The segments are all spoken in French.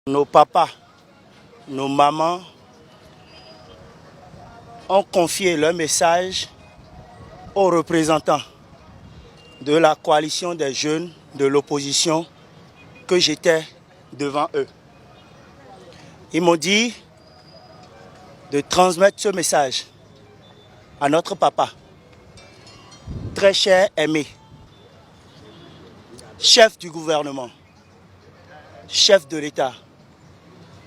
Nos papas, nos mamans ont confié leur message aux représentants de la coalition des jeunes de l'opposition que j'étais devant eux. Ils m'ont dit de transmettre ce message à notre papa, très cher, aimé, chef du gouvernement, chef de l'État,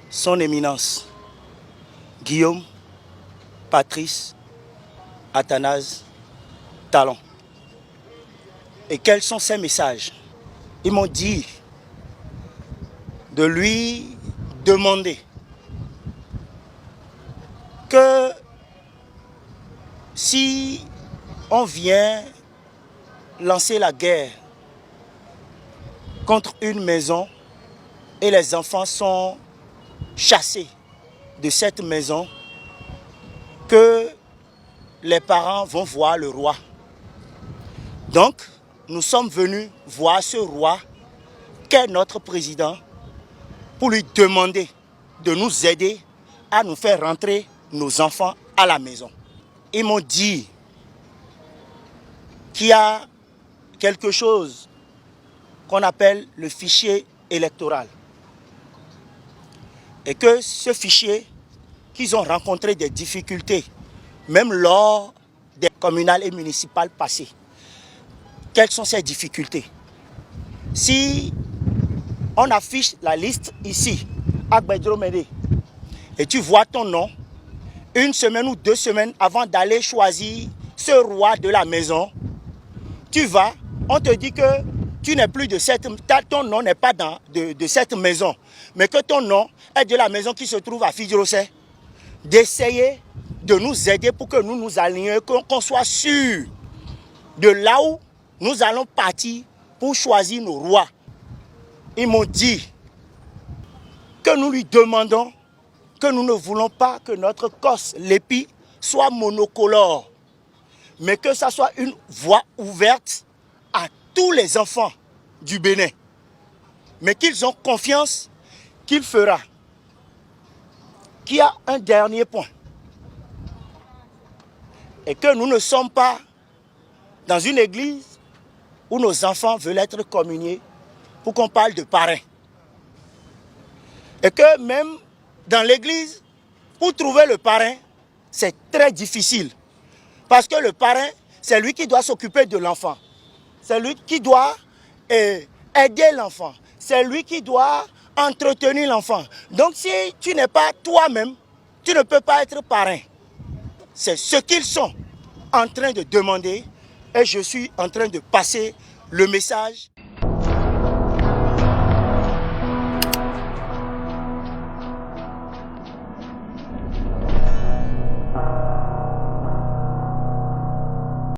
son éminence, Guillaume Patrice Athanase Talon. Et quels sont ces messages? Ils m'ont dit de lui demander que si on vient lancer la guerre contre une maison et les enfants sont chassés de cette maison, que les parents vont voir le roi. Donc, nous sommes venus voir ce roi qu'est notre président pour lui demander de nous aider à nous faire rentrer nos enfants à la maison. Ils m'ont dit qu'il y a quelque chose qu'on appelle le fichier électoral. Et que ce fichier, qu'ils ont rencontré des difficultés, même lors des communales et municipales passées. Quelles sont ces difficultés? Si on affiche la liste ici, à Gbedromede, et tu vois ton nom, une semaine ou 2 semaines avant d'aller choisir ce roi de la maison, tu vas, on te dit que tu n'es plus de cette, ton nom n'est pas de cette maison, mais que ton nom est de la maison qui se trouve à Fidjirosé, d'essayer de nous aider pour que nous nous alignions, qu'on soit sûr de là où nous allons partir pour choisir nos rois. Ils m'ont dit que nous lui demandons que nous ne voulons pas que notre Corse, l'épi, soit monocolore, mais que ça soit une voie ouverte à tous les enfants du Bénin. Mais qu'ils ont confiance qu'il fera. Qu'il y a un dernier point. Et que nous ne sommes pas dans une église où nos enfants veulent être communiés pour qu'on parle de parrain. Et que même dans l'église, pour trouver le parrain, c'est très difficile. Parce que le parrain, c'est lui qui doit s'occuper de l'enfant. C'est lui qui doit aider l'enfant. C'est lui qui doit entretenir l'enfant. Donc si tu n'es pas toi-même, tu ne peux pas être parrain. C'est ce qu'ils sont en train de demander et je suis en train de passer le message.